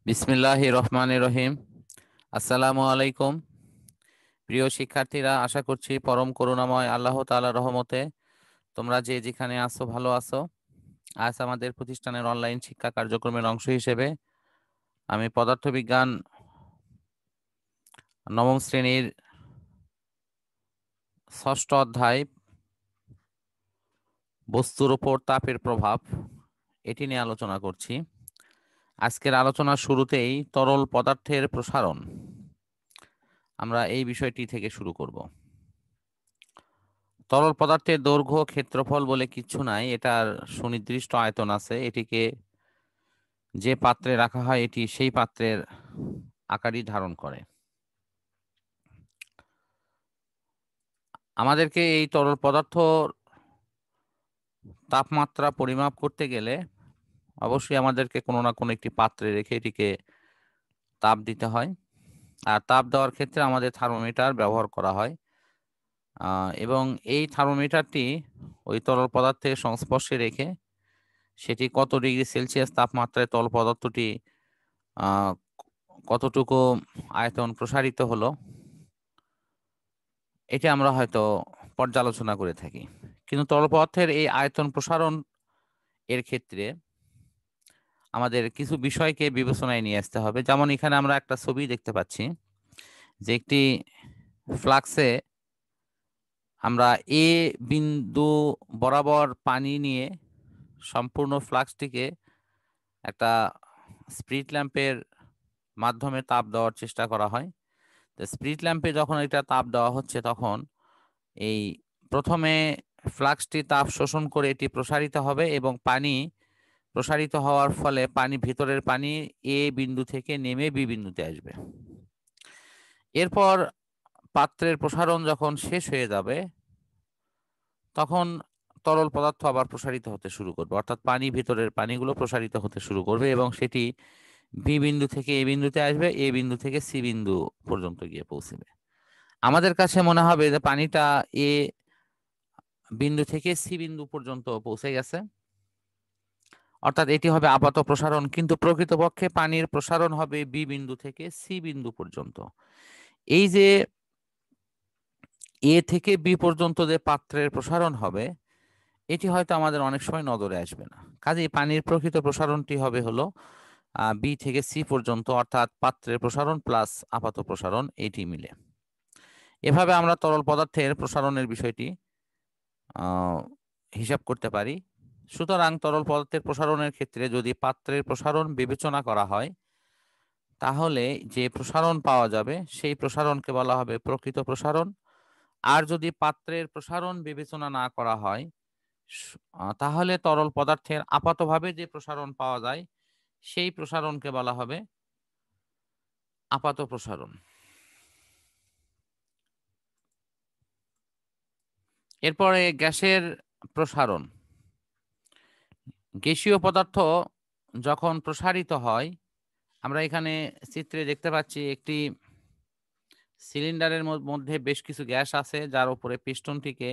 বিসমিল্লাহির রহমানির রহিম। আসসালামু আলাইকুম। প্রিয় শিক্ষার্থীরা, আশা করছি পরম করুণাময় আল্লাহ তাআলার রহমতে তোমরা যে যেখানে আছো ভালো আছো। আজ আমাদের প্রতিষ্ঠানের অনলাইন শিক্ষা কার্যক্রমের অংশ হিসেবে আমি পদার্থবিজ্ঞান নবম শ্রেণীর ষষ্ঠ অধ্যায় বস্তুর উপর তাপের প্রভাব এটি নিয়ে আলোচনা করছি। আজকের আলোচনার শুরুতেই তরল পদার্থের প্রসারণ, আমরা এই বিষয়টি থেকে শুরু করব। তরল পদার্থের দৈর্ঘ্য ক্ষেত্রফল বলে কিছু নাই, এটার সুনির্দিষ্ট আয়তন আছে। এটিকে যে পাত্রে রাখা হয় এটি সেই পাত্রের আকারই ধারণ করে। আমাদেরকে এই তরল পদার্থ তাপমাত্রা পরিমাপ করতে গেলে অবশ্যই আমাদেরকে কোনো না কোনো একটি পাত্রে রেখে এটিকে তাপ দিতে হয়। আর তাপ দেওয়ার ক্ষেত্রে আমাদের থার্মোমিটার ব্যবহার করা হয়, এবং এই থার্মোমিটারটি ওই তরল পদার্থের সংস্পর্শে রেখে সেটি কত ডিগ্রি সেলসিয়াস তাপমাত্রায় তরল পদার্থটি আহ, কতটুকু আয়তন প্রসারিত হলো এটা আমরা হয়তো পর্যালোচনা করে থাকি। কিন্তু তরল পদার্থের এই আয়তন প্রসারণ এর ক্ষেত্রে আমাদের কিছু বিষয়কে বিবেচনায় নিয়ে আসতে হবে। যেমন এখানে আমরা একটা ছবি দেখতে পাচ্ছি যে একটি ফ্লাক্সে আমরা এ বিন্দু বরাবর পানি নিয়ে সম্পূর্ণ ফ্লাক্সটিকে একটা স্প্রিট ল্যাম্পের মাধ্যমে তাপ দেওয়ার চেষ্টা করা হয়। তো স্প্রিট ল্যাম্পে যখন এটা তাপ দেওয়া হচ্ছে তখন এই প্রথমে ফ্লাক্সটি তাপ শোষণ করে এটি প্রসারিত হবে এবং পানি প্রসারিত হওয়ার ফলে ভিতরের পানি এ বিন্দু থেকে নেমে বি বিন্দুতে আসবে। এরপর পাত্রের প্রসারণ যখন শেষ হয়ে যাবে তখন তরল পদার্থ আবার প্রসারিত হতে শুরু করবে, অর্থাৎ ভিতরের পানিগুলো প্রসারিত হতে শুরু করবে এবং সেটি বি বিন্দু থেকে এ বিন্দুতে আসবে, এ বিন্দু থেকে সি বিন্দু পর্যন্ত গিয়ে পৌঁছবে। আমাদের কাছে মনে হবে যে পানিটা এ বিন্দু থেকে সি বিন্দু পর্যন্ত পৌঁছে গেছে, অর্থাৎ এটি হবে আপাত প্রসারণ। কিন্তু প্রকৃতপক্ষে পানির প্রসারণ হবে বি বিন্দু থেকে সি বিন্দু পর্যন্ত। এই যে এ থেকে বি পর্যন্ত যে পাত্রের প্রসারণ হবে এটি হয়তো আমাদের অনেক সময় নজরে আসবে না। কাজেই পানির প্রকৃত প্রসারণটি হবে হলো বি থেকে সি পর্যন্ত, অর্থাৎ পাত্রের প্রসারণ প্লাস আপাত প্রসারণ এটি মিলে। এভাবে আমরা তরল পদার্থের প্রসারণের বিষয়টি হিসাব করতে পারি। সুতরাং তরল পদার্থের প্রসারণের ক্ষেত্রে যদি পাত্রের প্রসারণ বিবেচনা করা হয় তাহলে যে প্রসারণ পাওয়া যাবে সেই প্রসারণকে বলা হবে প্রকৃত প্রসারণ। আর যদি পাত্রের প্রসারণ বিবেচনা না করা হয় তাহলে তরল পদার্থের আপাতভাবে যে প্রসারণ পাওয়া যায় সেই প্রসারণকে বলা হবে আপাত প্রসারণ। এরপরে গ্যাসের প্রসারণ। গ্যাসীয় পদার্থ যখন প্রসারিত হয়, আমরা এখানে চিত্রে দেখতে পাচ্ছি একটি সিলিন্ডারের মধ্যে বেশ কিছু গ্যাস আছে যার উপরে পিস্টনটিকে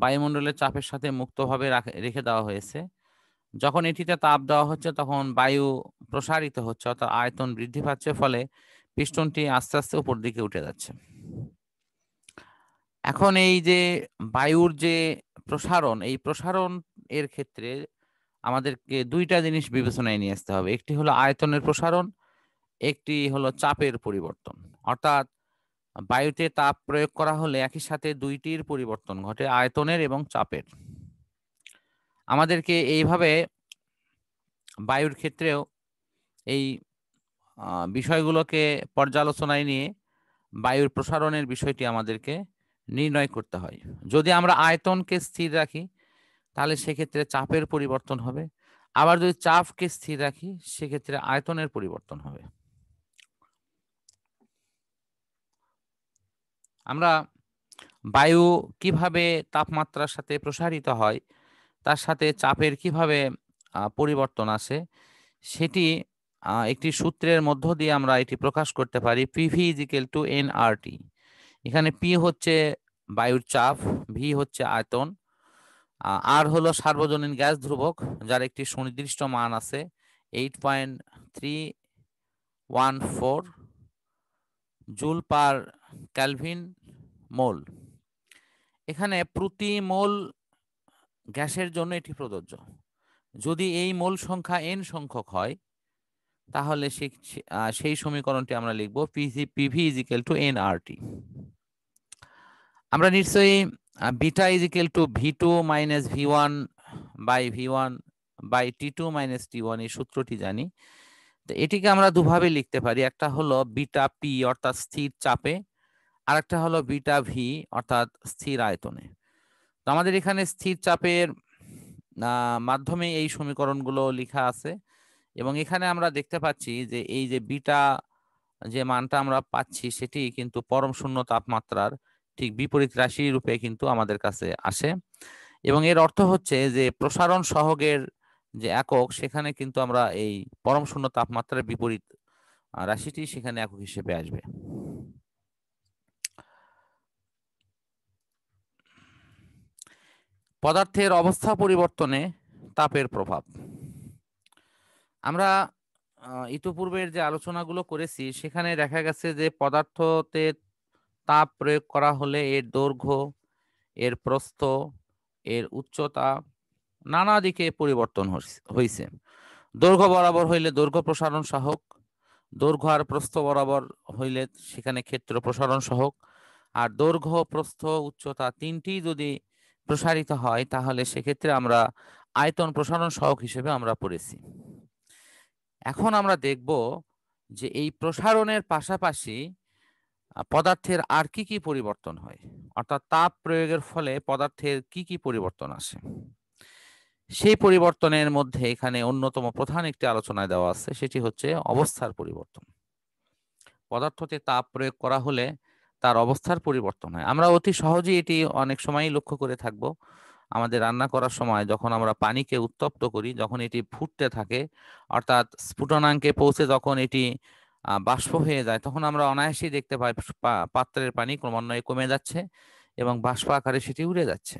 বায়ুমণ্ডলের চাপের সাথে মুক্তভাবে রেখে দেওয়া হয়েছে। যখন এটিতে তাপ দেওয়া হচ্ছে তখন বায়ু প্রসারিত হচ্ছে, অর্থাৎ আয়তন বৃদ্ধি পাচ্ছে, ফলে পিস্টনটি আস্তে আস্তে উপর দিকে উঠে যাচ্ছে। এখন এই যে বায়ুর যে প্রসারণ, এই প্রসারণ এর ক্ষেত্রে আমাদেরকে দুইটা জিনিস বিবেচনায় নিয়ে আসতে হবে। একটি হলো আয়তনের প্রসারণ, একটি হলো চাপের পরিবর্তন। অর্থাৎ বায়ুতে তাপ প্রয়োগ করা হলে একই সাথে দুইটির পরিবর্তন ঘটে, আয়তনের এবং চাপের। আমাদেরকে এইভাবে বায়ুর ক্ষেত্রেও এই বিষয়গুলোকে পর্যালোচনায় নিয়ে বায়ুর প্রসারণের বিষয়টি আমাদেরকে নির্ণয় করতে হয়। যদি আমরা আয়তনকে স্থির রাখি তাহলে সেক্ষেত্রে চাপের পরিবর্তন হবে, আবার যদি চাপকে স্থির রাখি সেক্ষেত্রে আয়তনের পরিবর্তন হবে। আমরা বায়ু কিভাবে তাপমাত্রার সাথে প্রসারিত হয় তার সাথে চাপের কিভাবে পরিবর্তন আসে সেটি একটি সূত্রের মধ্য দিয়ে আমরা এটি প্রকাশ করতে পারি। PV is equal to nRT. এখানে পি হচ্ছে বায়ুর চাপ, ভি হচ্ছে আয়তন, আর হলো সার্বজনীন গ্যাস ধ্রুবক যার একটি সুনির্দিষ্ট মান আছে, 8.314 জুল পার কেলভিন মোল। এখানে প্রতি মোল গ্যাসের জন্য এটি প্রযোজ্য। যদি এই মোল সংখ্যা n সংখ্যক হয় তাহলে সেই সমীকরণটি আমরা লিখব PV is equal to nRT। আমরা নিশ্চয়ই beta is equal to V2 minus V1 by V1 by T2 minus T1 এই সূত্রটি জানি। তো এটিকে আমরা দুভাবে লিখতে পারি, একটা হলো বিটা পি অর্থাৎ স্থির চাপে, আর একটা হলো বিটা ভি অর্থাৎ স্থির আয়তনে। তো আমাদের এখানে স্থির চাপের মাধ্যমে এই সমীকরণগুলো লেখা আছে, এবং এখানে আমরা দেখতে পাচ্ছি যে এই যে বিটা যে মানটা আমরা পাচ্ছি সেটি কিন্তু পরম শূন্য তাপমাত্রার ঠিক বিপরীত রাশি রূপে কিন্তু আমাদের কাছে আসে, এবং এর অর্থ হচ্ছে যে প্রসারণ সহগের যে একক সেখানে কিন্তু আমরা এই পরম শূন্য তাপমাত্রার বিপরীত রাশিটি সেখানে একক হিসেবে আসবে। পদার্থের অবস্থা পরিবর্তনে তাপের প্রভাব। আমরা ইতিপূর্বের যে আলোচনাগুলো করেছি সেখানে দেখা গেছে যে পদার্থতে তাপ প্রয়োগ করা হলে এর দৈর্ঘ্য, এর প্রস্থ, এর উচ্চতা নানা দিকে পরিবর্তন হয়েছে। দৈর্ঘ্য বরাবর হইলে দৈর্ঘ্য প্রসারণ সহক, দৈর্ঘ্য আর প্রস্থ বরাবর হইলে সেখানে ক্ষেত্র প্রসারণ সহক, আর দৈর্ঘ্য, প্রস্থ, উচ্চতা তিনটি যদি প্রসারিত হয় তাহলে সেক্ষেত্রে আমরা আয়তন প্রসারণ সহক হিসেবে আমরা পড়েছি। এখন আমরা দেখব যে এই প্রসারণের পাশাপাশি পদার্থের আর কি কি পরিবর্তন হয়, অর্থাৎ তাপ প্রয়োগের ফলে পদার্থের কি কি পরিবর্তন আসে। সেই পরিবর্তনের মধ্যে এখানে অন্যতম প্রধান একটি আলোচনায় দেওয়া আছে, সেটি হচ্ছে অবস্থার পরিবর্তন। পদার্থতে তাপ প্রয়োগ করা হলে তার অবস্থার পরিবর্তন হয়। আমরা অতি সহজেই এটি অনেক সময়ই লক্ষ্য করে থাকব। আমাদের রান্না করার সময় যখন আমরা পানিকে উত্তপ্ত করি, যখন এটি ফুটতে থাকে অর্থাৎ স্ফুটনাঙ্কে পৌঁছে যখন এটি বাষ্প হয়ে যায়, তখন আমরা অনায়াসেই দেখতে পাই পাত্রের পানি ক্রমান্বয়ে কমে যাচ্ছে এবং বাষ্প আকারে সেটি উড়ে যাচ্ছে।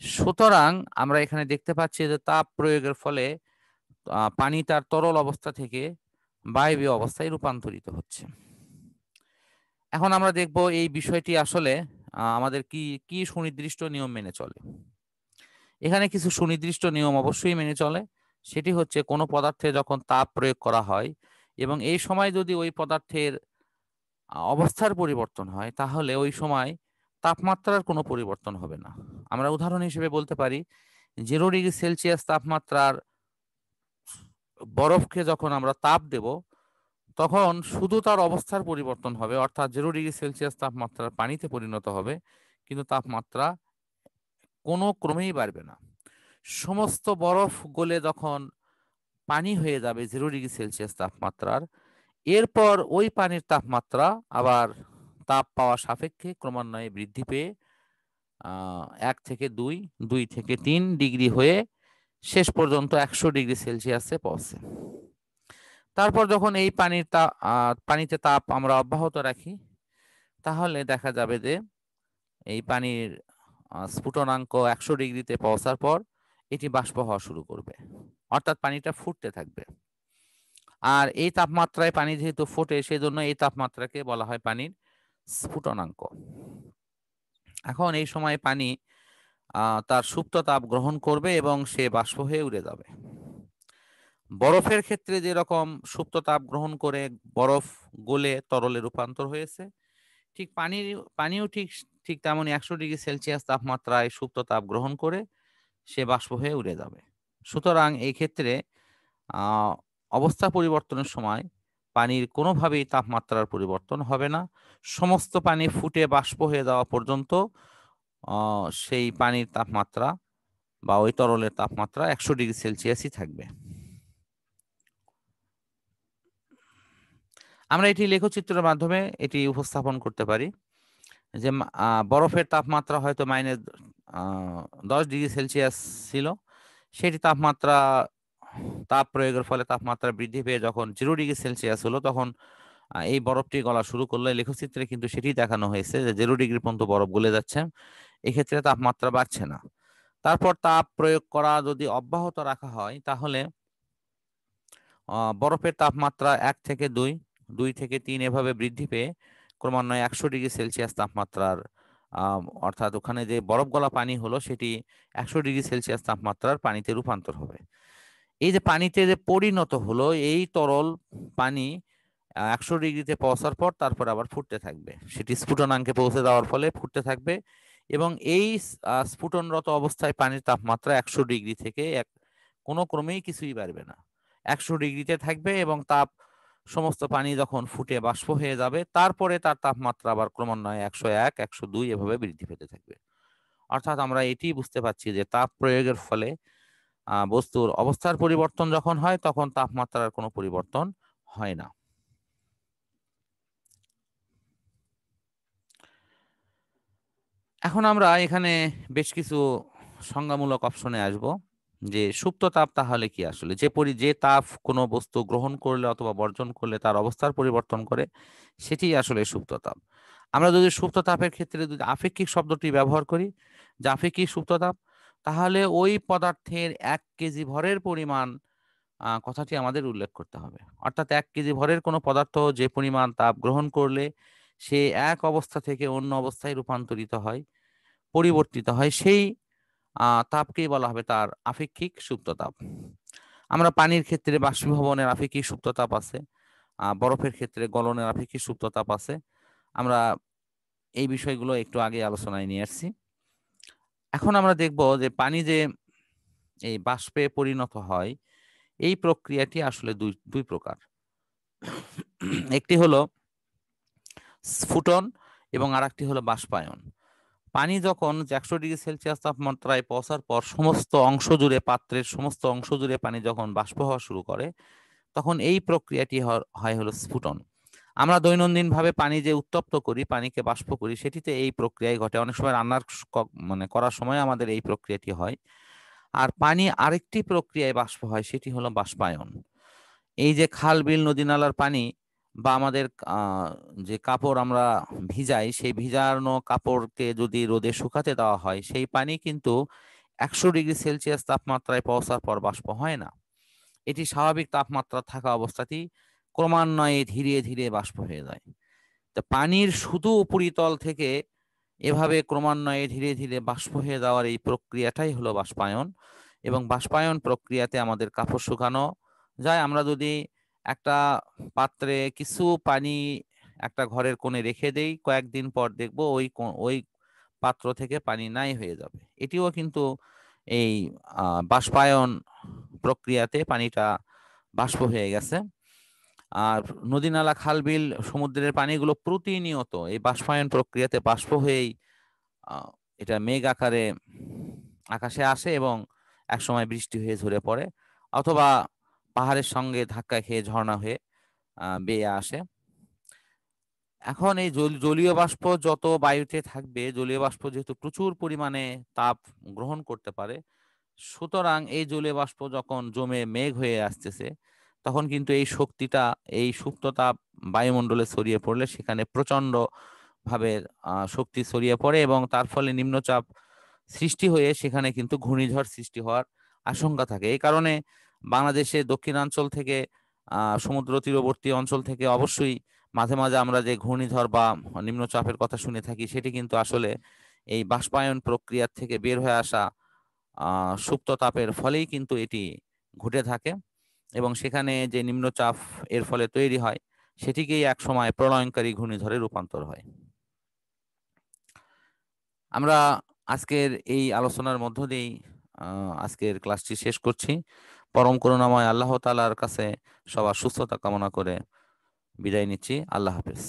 সুতরাং আমরা এখানে দেখতে পাচ্ছি যে তাপ প্রয়োগের ফলে পানি তার তরল অবস্থা থেকে বায়বীয় অবস্থায় রূপান্তরিত হচ্ছে। এখন আমরা দেখব এই বিষয়টি আসলে আমাদের কি কি সুনির্দিষ্ট নিয়ম মেনে চলে। এখানে কিছু সুনির্দিষ্ট নিয়ম অবশ্যই মেনে চলে। সেটি হচ্ছে কোনো পদার্থে যখন তাপ প্রয়োগ করা হয় এবং এই সময় যদি ওই পদার্থের অবস্থার পরিবর্তন হয় তাহলে ওই সময় তাপমাত্রার কোনো পরিবর্তন হবে না। আমরা উদাহরণ হিসেবে বলতে পারি 0°C তাপমাত্রার বরফকে যখন আমরা তাপ দেব তখন শুধু তার অবস্থার পরিবর্তন হবে, অর্থাৎ 0°C তাপমাত্রার পানিতে পরিণত হবে, কিন্তু তাপমাত্রা কোনো ক্রমেই বাড়বে না। সমস্ত বরফ গলে যখন পানি হয়ে যাবে 0°C তাপমাত্রার, এরপর ওই পানির তাপমাত্রা আবার তাপ পাওয়া সাপেক্ষে ক্রমান্বয়ে বৃদ্ধি পেয়ে 1 থেকে 2, 2 থেকে 3 ডিগ্রি হয়ে শেষ পর্যন্ত 100°C পৌঁছে। তারপর যখন এই পানিতে তাপ আমরা অব্যাহত রাখি তাহলে দেখা যাবে যে এই পানির স্ফুটনাঙ্ক 100°তে পৌঁছার পর এটি বাষ্প হওয়া শুরু করবে, অর্থাৎ পানিটা ফুটতে থাকবে। আর এই তাপমাত্রায় পানি যেহেতু ফোটে সেজন্য এই তাপমাত্রাকে বলা হয় পানির স্ফুটনাঙ্ক। এখন এই সময় পানি তার সুপ্ত তাপ গ্রহণ করবে এবং সে বাষ্প হয়ে উড়ে যাবে। বরফের ক্ষেত্রে যেরকম সুপ্ত তাপ গ্রহণ করে বরফ গলে তরলে রূপান্তর হয়েছে, ঠিক পানিও ঠিক ঠিক তেমনই 100°C তাপমাত্রায় সুপ্ত তাপ গ্রহণ করে সে বাষ্প হয়ে উড়ে যাবে। সুতরাং এই ক্ষেত্রে অবস্থা পরিবর্তনের সময় পানির কোনোভাবেই তাপমাত্রার পরিবর্তন হবে না। সমস্ত পানি ফুটে বাষ্প হয়ে যাওয়া পর্যন্ত সেই পানির তাপমাত্রা বা ওই তরলের তাপমাত্রা 100°C থাকবে। আমরা এটি লেখচিত্রের মাধ্যমে এটি উপস্থাপন করতে পারি যে বরফের তাপমাত্রা হয়তো -10°C ছিল, সেটি তাপ প্রয়োগের ফলে তাপমাত্রা বৃদ্ধি পেয়ে যখন 0°C হলো তখন এই বরফটি গলা শুরু করলো। লেখচিত্রে কিন্তু সেটি দেখানো হয়েছে যে 0° পর্যন্ত বরফ গলে যাচ্ছে, এক্ষেত্রে তাপমাত্রা বাড়ছে না। তারপর তাপ প্রয়োগ করা যদি অব্যাহত রাখা হয় তাহলে বরফের তাপমাত্রা 1 থেকে 2, 2 থেকে 3 এভাবে বৃদ্ধি পেয়ে ক্রমান্বয়ে 100 ডিগ্রি সেলসিয়াস তাপমাত্রার অর্থাৎ ওখানে যে বরফ গলা পানি হলো সেটি 100 ডিগ্রি সেলসিয়াস তাপমাত্রার পানিতে রূপান্তর হবে। এই যে পানিতে যে পরিণত হলো এই তরল পানি 100 ডিগ্রিতে পৌঁছার পর তারপর আবার ফুটতে থাকবে, সেটি স্ফুটনাঙ্কে পৌঁছে দেওয়ার ফলে ফুটতে থাকবে। এবং এই স্ফুটনরত অবস্থায় পানির তাপমাত্রা 100 ডিগ্রি থেকে কোনো ক্রমেই কিছুই বাড়বে না, 100 ডিগ্রিতে থাকবে এবং তাপ সমস্ত পানি যখন ফুটে বাষ্প হয়ে যাবে তারপরে তার তাপমাত্রা আবার ক্রমান্বয়ে 101, 102 এভাবে বৃদ্ধি পেতে থাকবে। অর্থাৎ আমরা এটি বুঝতে পারছি যে তাপ প্রয়োগের ফলে বস্তুর অবস্থার পরিবর্তন যখন হয় তখন তাপমাত্রার কোনো পরিবর্তন হয় না। এখন আমরা এখানে বেশ কিছু সংজ্ঞামূলক অপশনে আসব যে সুপ্ত তাপ তাহলে কি, আসলে যে তাপ কোনো বস্তু গ্রহণ করলে অথবা বর্জন করলে তার অবস্থার পরিবর্তন করে সেটি আসলে সুপ্ত তাপ। আমরা যদি সুপ্ত তাপের ক্ষেত্রে যদি আপেক্ষিক শব্দটি ব্যবহার করি, যে আপেক্ষিক সুপ্ত তাপ, তাহলে ওই পদার্থের 1 কেজি ভরের পরিমাণ কথাটি আমাদের উল্লেখ করতে হবে। অর্থাৎ 1 কেজি ভরের কোনো পদার্থ যে পরিমাণ তাপ গ্রহণ করলে সে এক অবস্থা থেকে অন্য অবস্থায় রূপান্তরিত হয়, পরিবর্তিত হয়, সেই তাপকেই বলা হবে তার আপেক্ষিক সুপ্ত তাপ। আমরা পানির ক্ষেত্রে বাষ্পীভবনের আপেক্ষিক সুপ্ত তাপ আছে, বরফের ক্ষেত্রে গলনের আপেক্ষিক সুপ্ত তাপ আছে। আমরা এই বিষয়গুলো একটু আগে আলোচনায় নিয়ে আসছি। এখন আমরা দেখব যে পানি যে এই বাষ্পে পরিণত হয় এই প্রক্রিয়াটি আসলে দুই প্রকার। একটি হলো স্ফুটন এবং আরেকটি হলো বাষ্পায়ন। পানি যখন 100 ডিগ্রি সেলসিয়াস তাপমাত্রায় পৌঁছার পর সমস্ত অংশ জুড়ে, পাত্রের সমস্ত অংশ জুড়ে পানি যখন বাষ্প হওয়া শুরু করে তখন এই প্রক্রিয়াটি হয় হলো স্ফুটন। আমরা দৈনন্দিনভাবে পানি যে উত্তপ্ত করি, পানিকে বাষ্প করি, সেটিতে এই প্রক্রিয়াই ঘটে। অনেক সময় রান্নার করার সময় আমাদের এই প্রক্রিয়াটি হয়। আর পানি আরেকটি প্রক্রিয়ায় বাষ্প হয়, সেটি হলো বাষ্পায়ন। এই যে খাল বিল নদী নালার পানি বা আমাদের যে কাপড় আমরা ভিজাই, সেই ভিজানো কাপড়কে যদি রোদে শুকাতে দেওয়া হয় সেই পানি কিন্তু 100 ডিগ্রি সেলসিয়াস তাপমাত্রায় পৌঁছার পর বাষ্প হয় না। এটি স্বাভাবিক তাপমাত্রা থাকা অবস্থাতেই ক্রমান্বয়ে ধীরে ধীরে বাষ্প হয়ে যায়। তো পানির শুধু উপরিতল থেকে এভাবে ক্রমান্বয়ে ধীরে ধীরে বাষ্প হয়ে যাওয়ার এই প্রক্রিয়াটাই হলো বাষ্পায়ন। এবং বাষ্পায়ন প্রক্রিয়াতে আমাদের কাপড় শুকানো যায়। আমরা যদি একটা পাত্রে কিছু পানি একটা ঘরের কোণে রেখে দেই, কয়েকদিন পর দেখব ওই পাত্র থেকে পানি নাই হয়ে যাবে। এটিও কিন্তু এই বাষ্পায়ন প্রক্রিয়াতে পানিটা বাষ্প হয়ে গেছে। আর নদী নালা খাল বিল সমুদ্রের পানিগুলো প্রতিনিয়ত এই বাষ্পায়ন প্রক্রিয়াতে বাষ্প হয়েই এটা মেঘ আকারে আকাশে আসে এবং একসময় বৃষ্টি হয়ে ঝরে পড়ে, অথবা পাহাড়ের সঙ্গে ধাক্কা খেয়ে ঝর্ণা হয়ে বেয়ে আসে। এখন এই জলীয় বাষ্প যত বায়ুতে থাকবে, জলীয় বাষ্প যেহেতু প্রচুর পরিমাণে তাপ গ্রহণ করতে পারে, সুতরাং এই জলীয় বাষ্প যখন জমে মেঘ হয়ে আসতেছে তখন কিন্তু এই শক্তিটা, এই সুপ্ত তাপ বায়ুমণ্ডলে ছড়িয়ে পড়লে সেখানে প্রচন্ড ভাবে শক্তি ছড়িয়ে পড়ে এবং তার ফলে নিম্নচাপ সৃষ্টি হয়ে সেখানে কিন্তু ঘূর্ণিঝড় সৃষ্টি হওয়ার আশঙ্কা থাকে। এই কারণে বাংলাদেশের দক্ষিণাঞ্চল থেকে সমুদ্র তীরবর্তী অঞ্চল থেকে অবশ্যই মাঝে মাঝে আমরা যে ঘূর্ণিঝড় বা নিম্নচাপের কথা শুনে থাকি সেটি কিন্তু আসলে এই বাষ্পায়ন প্রক্রিয়ার থেকে বের হয়ে আসা সুপ্ত তাপের ফলেই কিন্তু এটি ঘটে থাকে। এবং সেখানে যে নিম্নচাপ এর ফলে তৈরি হয় সেটিকেই একসময় প্রলয়ঙ্কারী ঘূর্ণিঝড়ে রূপান্তর হয়। আমরা আজকের এই আলোচনার মধ্য দিয়েই আজকের ক্লাসটি শেষ করছি। পরম করুণাময় আল্লাহ তাআলার কাছে সবার সুস্থতা কামনা করে বিদায় নিচ্ছি। আল্লাহ হাফেজ।